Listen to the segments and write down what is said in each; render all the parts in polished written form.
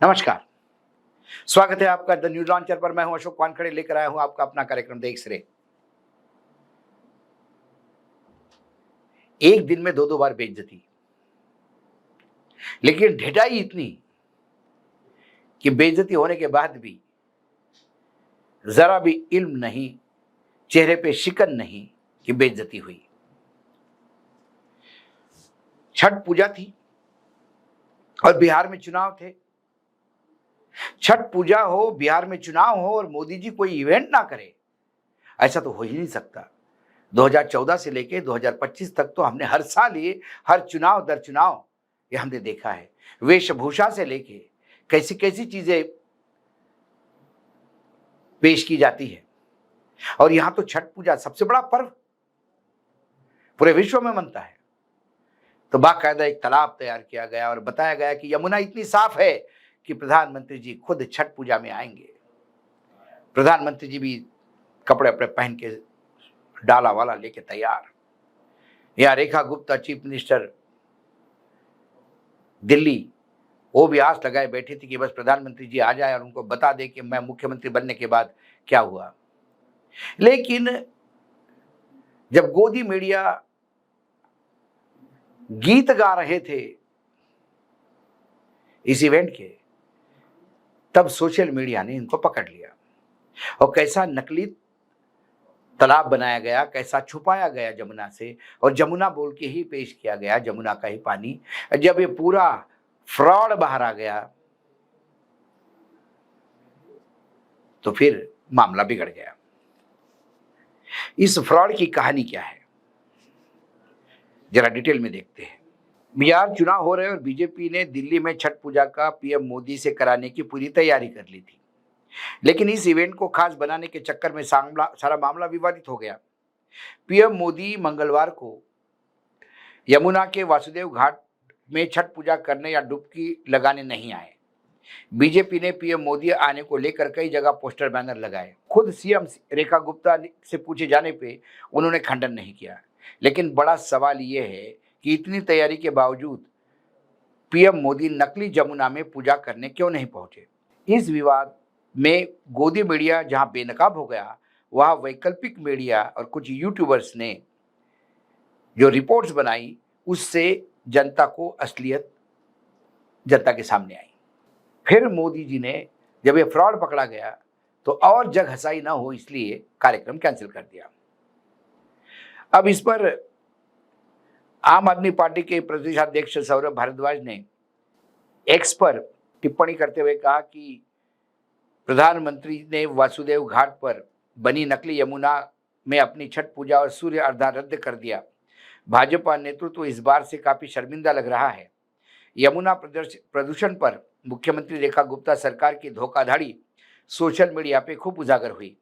नमस्कार। स्वागत है आपका द न्यूज लॉन्चर पर। मैं हूं अशोक वानखड़े, लेकर आया हूं आपका अपना कार्यक्रम देश रे। एक दिन में दो दो बार बेइज्जती, लेकिन ढिठाई इतनी कि बेइज्जती होने के बाद भी जरा भी इल्म नहीं, चेहरे पे शिकन नहीं कि बेइज्जती हुई। छठ पूजा थी और बिहार में चुनाव थे। छठ पूजा हो, बिहार में चुनाव हो और मोदी जी कोई इवेंट ना करे, ऐसा तो हो ही नहीं सकता। 2014 से लेके 2025 तक तो हमने हर साल ये हर चुनाव दर चुनाव ये हमने देखा है। वेशभूषा से लेके कैसी कैसी चीजें पेश की जाती है, और यहां तो छठ पूजा सबसे बड़ा पर्व पूरे विश्व में मनता है। तो बाकायदा एक तालाब तैयार किया गया और बताया गया कि यमुना इतनी साफ है कि प्रधानमंत्री जी खुद छठ पूजा में आएंगे। प्रधानमंत्री जी भी कपड़े अपने पहन के डाला वाला लेके तैयार। यहाँ रेखा गुप्ता चीफ मिनिस्टर दिल्ली, वो भी आस लगाए बैठी थी कि बस प्रधानमंत्री जी आ जाए और उनको बता दे कि मैं मुख्यमंत्री बनने के बाद क्या हुआ। लेकिन जब गोदी मीडिया गीत गा रहे थे इस इवेंट के, तब सोशल मीडिया ने इनको पकड़ लिया और कैसा नकली तालाब बनाया गया, कैसा छुपाया गया जमुना से, और जमुना बोल के ही पेश किया गया, जमुना का ही पानी। जब ये पूरा फ्रॉड बाहर आ गया तो फिर मामला बिगड़ गया। इस फ्रॉड की कहानी क्या है, जरा डिटेल में देखते हैं। बिहार चुनाव हो रहे और बीजेपी ने दिल्ली में छठ पूजा का पीएम मोदी से कराने की पूरी तैयारी कर ली थी, लेकिन इस इवेंट को खास बनाने के चक्कर में सारा मामला विवादित हो गया। पीएम मोदी मंगलवार को यमुना के वासुदेव घाट में छठ पूजा करने या डुबकी लगाने नहीं आए। बीजेपी ने पीएम मोदी आने को लेकर कई जगह पोस्टर बैनर लगाए। खुद सीएम रेखा गुप्ता से पूछे जाने पे उन्होंने खंडन नहीं किया। लेकिन बड़ा सवाल ये है कि इतनी तैयारी के बावजूद पीएम मोदी नकली जमुना में पूजा करने क्यों नहीं पहुंचे। इस विवाद में गोदी मीडिया जहां बेनकाब हो गया, वहां वैकल्पिक मीडिया और कुछ यूट्यूबर्स ने जो रिपोर्ट्स बनाई, उससे जनता को असलियत जनता के सामने आई। फिर मोदी जी ने जब ये फ्रॉड पकड़ा गया तो और जग हंसाई ना हो, इसलिए कार्यक्रम कैंसिल कर दिया। अब इस पर आम आदमी पार्टी के प्रदेशाध्यक्ष सौरभ भारद्वाज ने एक्स पर टिप्पणी करते हुए कहा कि प्रधानमंत्री ने वासुदेव घाट पर बनी नकली यमुना में अपनी छठ पूजा और सूर्य अर्धा रद्द कर दिया। भाजपा नेतृत्व इस बार से काफी शर्मिंदा लग रहा है। यमुना प्रदूषण पर मुख्यमंत्री रेखा गुप्ता सरकार की धोखाधड़ी सोशल मीडिया पे खूब उजागर हुई।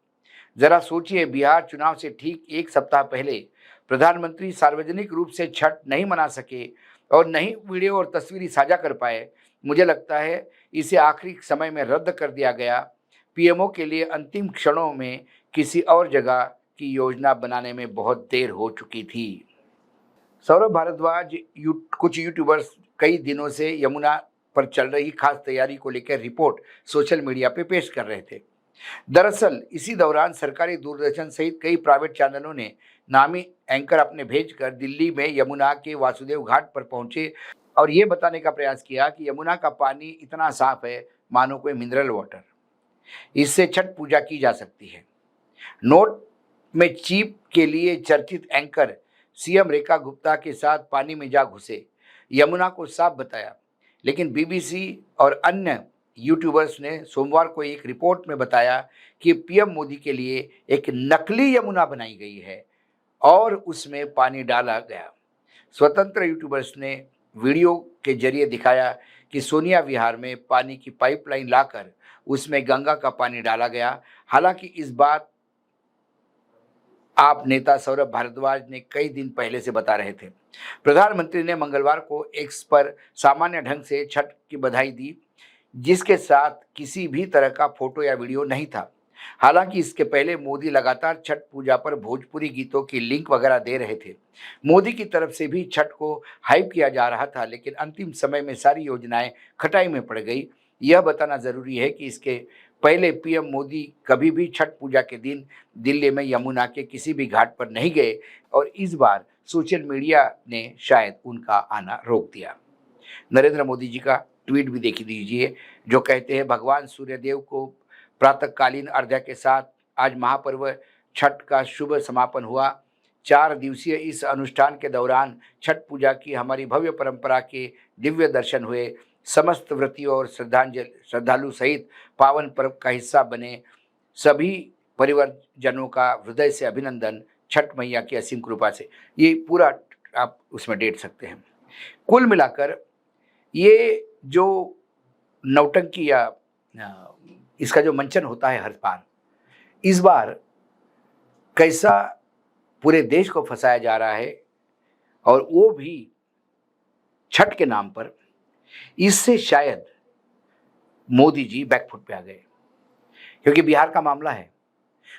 जरा सोचिए, बिहार चुनाव से ठीक एक सप्ताह पहले प्रधानमंत्री सार्वजनिक रूप से छठ नहीं मना सके और नहीं वीडियो और तस्वीरें साझा कर पाए। मुझे लगता है इसे आखिरी समय में रद्द कर दिया गया। पीएमओ के लिए अंतिम क्षणों में किसी और जगह की योजना बनाने में बहुत देर हो चुकी थी। सौरभ भारद्वाज कुछ यूट्यूबर्स कई दिनों से यमुना पर चल रही खास तैयारी को लेकर रिपोर्ट सोशल मीडिया पे पेश कर रहे थे। दरअसल इसी दौरान सरकारी दूरदर्शन सहित कई प्राइवेट चैनलों ने नामी एंकर अपने भेजकर दिल्ली में यमुना के वासुदेव घाट पर पहुंचे और ये बताने का प्रयास किया कि यमुना का पानी इतना साफ है मानो कोई मिनरल वाटर, इससे छठ पूजा की जा सकती है। नोट में चीप के लिए चर्चित एंकर सीएम रेखा गुप्ता के साथ पानी में जा घुसे, यमुना को साफ बताया। लेकिन बीबीसी और अन्य यूट्यूबर्स ने सोमवार को एक रिपोर्ट में बताया कि पीएम मोदी के लिए एक नकली यमुना बनाई गई है और उसमें पानी डाला गया। स्वतंत्र यूट्यूबर्स ने वीडियो के जरिए दिखाया कि सोनिया विहार में पानी की पाइपलाइन लाकर उसमें गंगा का पानी डाला गया। हालांकि इस बात आप नेता सौरभ भारद्वाज ने कई दिन पहले से बता रहे थे। प्रधानमंत्री ने मंगलवार को एक्स पर सामान्य ढंग से छठ की बधाई दी, जिसके साथ किसी भी तरह का फोटो या वीडियो नहीं था। हालांकि इसके पहले मोदी लगातार छठ पूजा पर भोजपुरी गीतों की लिंक वगैरह दे रहे थे। मोदी की तरफ से भी छठ को हाइप किया जा रहा था, लेकिन अंतिम समय में सारी योजनाएं खटाई में पड़ गई। यह बताना ज़रूरी है कि इसके पहले पीएम मोदी कभी भी छठ पूजा के दिन दिल्ली में यमुना के किसी भी घाट पर नहीं गए और इस बार सोशल मीडिया ने शायद उनका आना रोक दिया। नरेंद्र मोदी जी का ट्वीट भी देख दीजिए, जो कहते हैं, भगवान सूर्यदेव को प्रातःकालीन अर्घ्य के साथ आज महापर्व छठ का शुभ समापन हुआ। 4 दिवसीय इस अनुष्ठान के दौरान छठ पूजा की हमारी भव्य परंपरा के दिव्य दर्शन हुए। समस्त व्रतियों और श्रद्धालु सहित पावन पर्व का हिस्सा बने सभी परिवारजनों का हृदय से अभिनंदन, छठ मैया की असीम कृपा से। ये पूरा आप उसमें डेट सकते हैं। कुल मिलाकर ये जो नौटंकी या इसका जो मंचन होता है हर बार, इस बार कैसा पूरे देश को फंसाया जा रहा है और वो भी छठ के नाम पर, इससे शायद मोदी जी बैकफुट पे आ गए। क्योंकि बिहार का मामला है,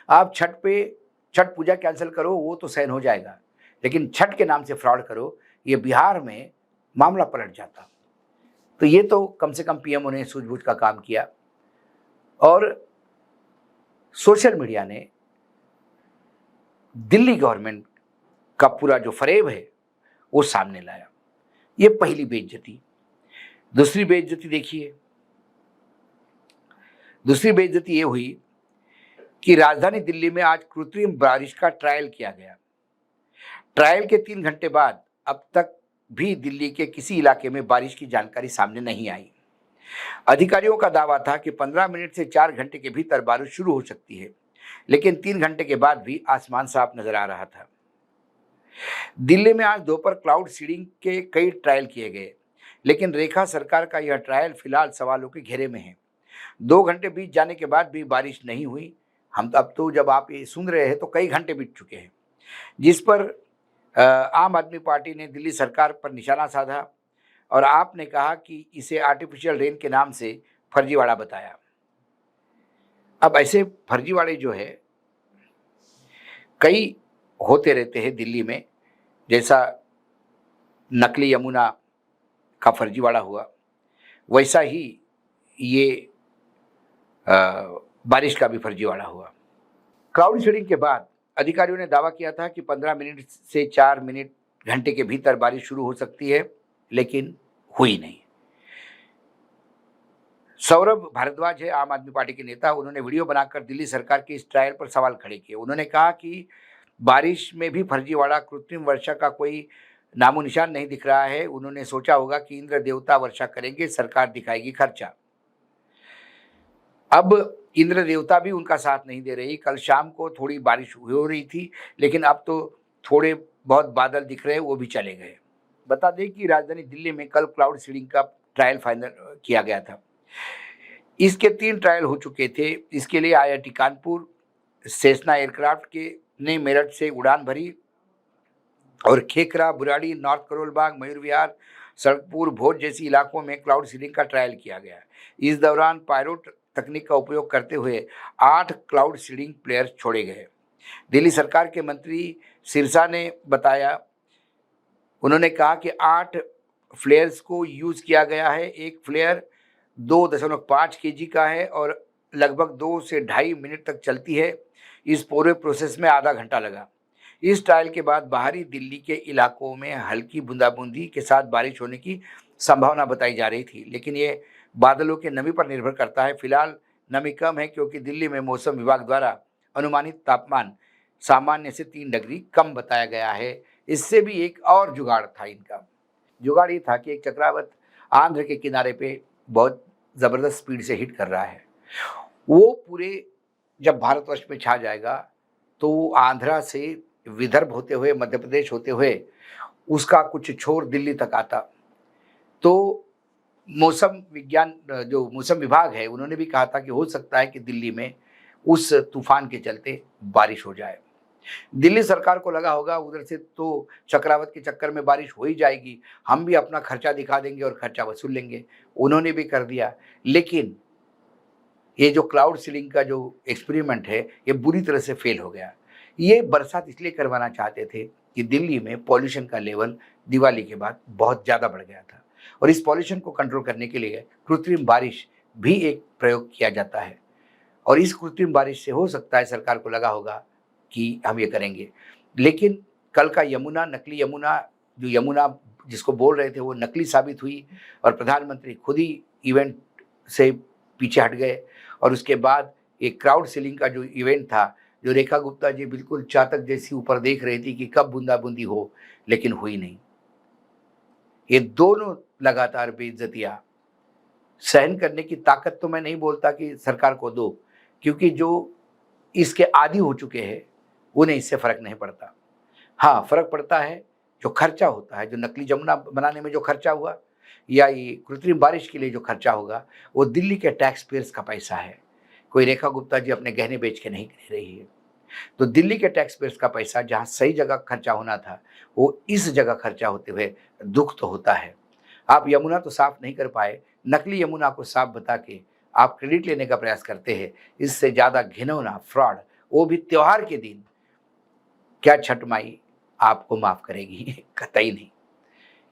आप छठ पूजा कैंसिल करो वो तो सहन हो जाएगा, लेकिन छठ के नाम से फ्रॉड करो, ये बिहार में मामला पलट जाता। तो ये तो कम से कम पीएम ने सूझबूझ का काम किया और सोशल मीडिया ने दिल्ली गवर्नमेंट का पूरा जो फरेब है वो सामने लाया। ये पहली बेइज्जती। दूसरी बेइज्जती देखिए, दूसरी बेइज्जती ये हुई कि राजधानी दिल्ली में आज कृत्रिम बारिश का ट्रायल किया गया। ट्रायल के 3 घंटे बाद अब तक भी दिल्ली के किसी इलाके में बारिश की जानकारी सामने नहीं आई। अधिकारियों का दावा था कि 15 मिनट से 4 घंटे के भीतर बारिश शुरू हो सकती है, लेकिन 3 घंटे के बाद भी आसमान साफ नजर आ रहा था। दिल्ली में आज दोपहर क्लाउड सीडिंग के कई ट्रायल किए गए, लेकिन रेखा सरकार का यह ट्रायल फिलहाल सवालों के घेरे में है। 2 घंटे बीत जाने के बाद भी बारिश नहीं हुई। हम अब तो जब आप ये सुन रहे हैं तो कई घंटे बीत चुके हैं, जिस पर आम आदमी पार्टी ने दिल्ली सरकार पर निशाना साधा और आपने कहा कि इसे आर्टिफिशियल रेन के नाम से फर्जीवाड़ा बताया। अब ऐसे फर्जीवाड़े जो है कई होते रहते हैं दिल्ली में, जैसा नकली यमुना का फर्जीवाड़ा हुआ, वैसा ही ये बारिश का भी फर्जीवाड़ा हुआ। क्राउड सीडिंग के बाद अधिकारियों ने दावा किया था कि 15 मिनट से 4 घंटे के भीतर बारिश शुरू हो सकती है, लेकिन हुई नहीं। सौरभ भारद्वाज है आम आदमी पार्टी के नेता, उन्होंने वीडियो बनाकर दिल्ली सरकार की इस ट्रायल पर सवाल खड़े किए। उन्होंने कहा कि बारिश में भी फर्जीवाड़ा, कृत्रिम वर्षा का कोई नामो निशान नहीं दिख रहा है। उन्होंने सोचा होगा कि इंद्र देवता वर्षा करेंगे, सरकार दिखाएगी खर्चा। अब इंद्र देवता भी उनका साथ नहीं दे रही। कल शाम को थोड़ी बारिश हो रही थी, लेकिन अब तो थोड़े बहुत बादल दिख रहे हैं, वो भी चले गए। बता दें कि राजधानी दिल्ली में कल क्लाउड सीडिंग का ट्रायल फाइनल किया गया था। इसके 3 ट्रायल हो चुके थे। इसके लिए IIT कानपुर, सेसना एयरक्राफ्ट के ने मेरठ से उड़ान भरी और खेकरा, बुराड़ी, नॉर्थ करोलबाग, मयूर विहार, सड़कपुर, भोज जैसी इलाकों में क्लाउड सीडिंग का ट्रायल किया गया। इस दौरान पायरो तकनीक का उपयोग करते हुए 8 क्लाउड सीडिंग प्लेयर छोड़े गए। दिल्ली सरकार के मंत्री सिरसा ने बताया, उन्होंने कहा कि 8 फ्लेयर्स को यूज़ किया गया है। एक फ्लेयर 2.5 kg का है और लगभग 2 से 2.5 मिनट तक चलती है। इस पूरे प्रोसेस में आधा घंटा लगा। इस ट्रायल के बाद बाहरी दिल्ली के इलाकों में हल्की बूंदाबूंदी के साथ बारिश होने की संभावना बताई जा रही थी, लेकिन ये बादलों के नमी पर निर्भर करता है। फिलहाल नमी कम है क्योंकि दिल्ली में मौसम विभाग द्वारा अनुमानित तापमान सामान्य से 3 डिग्री कम बताया गया है। इससे भी एक और जुगाड़ था इनका। जुगाड़ ये था कि एक चक्रवात आंध्र के किनारे पे बहुत ज़बरदस्त स्पीड से हिट कर रहा है। वो पूरे जब भारतवर्ष में छा जाएगा तो आंध्रा से विदर्भ होते हुए, मध्य प्रदेश होते हुए उसका कुछ छोर दिल्ली तक आता। तो मौसम विज्ञान जो मौसम विभाग है, उन्होंने भी कहा था कि हो सकता है कि दिल्ली में उस तूफान के चलते बारिश हो जाए। दिल्ली सरकार को लगा होगा उधर से तो चक्रवात के चक्कर में बारिश हो ही जाएगी, हम भी अपना खर्चा दिखा देंगे और खर्चा वसूल लेंगे। उन्होंने भी कर दिया, लेकिन ये जो क्लाउड सीडिंग का जो एक्सपेरिमेंट है ये बुरी तरह से फेल हो गया। ये बरसात इसलिए करवाना चाहते थे कि दिल्ली में पॉल्यूशन का लेवल दिवाली के बाद बहुत ज़्यादा बढ़ गया था और इस पॉल्यूशन को कंट्रोल करने के लिए कृत्रिम बारिश भी एक प्रयोग किया जाता है। और इस कृत्रिम बारिश से हो सकता है सरकार को लगा होगा कि हम ये करेंगे। लेकिन कल का यमुना, नकली यमुना, जो यमुना जिसको बोल रहे थे वो नकली साबित हुई और प्रधानमंत्री खुद ही इवेंट से पीछे हट गए। और उसके बाद एक क्राउड सीलिंग का जो इवेंट था, जो रेखा गुप्ता जी बिल्कुल चातक जैसी ऊपर देख रही थी कि कब बूंदाबूंदी हो, लेकिन हुई नहीं। ये दोनों लगातार बेइज्जतियाँ सहन करने की ताकत तो मैं नहीं बोलता कि सरकार को दो, क्योंकि जो इसके आदी हो चुके हैं उन्हें इससे फ़र्क नहीं पड़ता। हाँ, फ़र्क पड़ता है जो खर्चा होता है, जो नकली जमुना बनाने में जो खर्चा हुआ या ये कृत्रिम बारिश के लिए जो खर्चा होगा, वो दिल्ली के टैक्स पेयर्स का पैसा है। कोई रेखा गुप्ता जी अपने गहने बेच के नहीं दे रही है। तो दिल्ली के टैक्स पेयर्स का पैसा जहाँ सही जगह खर्चा होना था, वो इस जगह खर्चा होते हुए दुःख तो होता है। आप यमुना तो साफ नहीं कर पाए, नकली यमुना को साफ बता के आप क्रेडिट लेने का प्रयास करते हैं। इससे ज़्यादा घिनौना फ्रॉड, वो भी त्योहार के दिन, क्या छठ माई आपको माफ़ करेगी? कतई नहीं।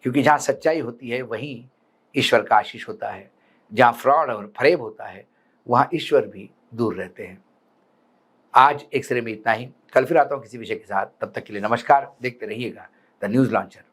क्योंकि जहाँ सच्चाई होती है वहीं ईश्वर का आशीष होता है। जहाँ फ्रॉड और फरेब होता है वहाँ ईश्वर भी दूर रहते हैं। आज एक्सरे में इतना ही। कल फिर आता हूँ किसी विषय के साथ। तब तक के लिए नमस्कार। देखते रहिएगा द न्यूज़ लॉन्चर।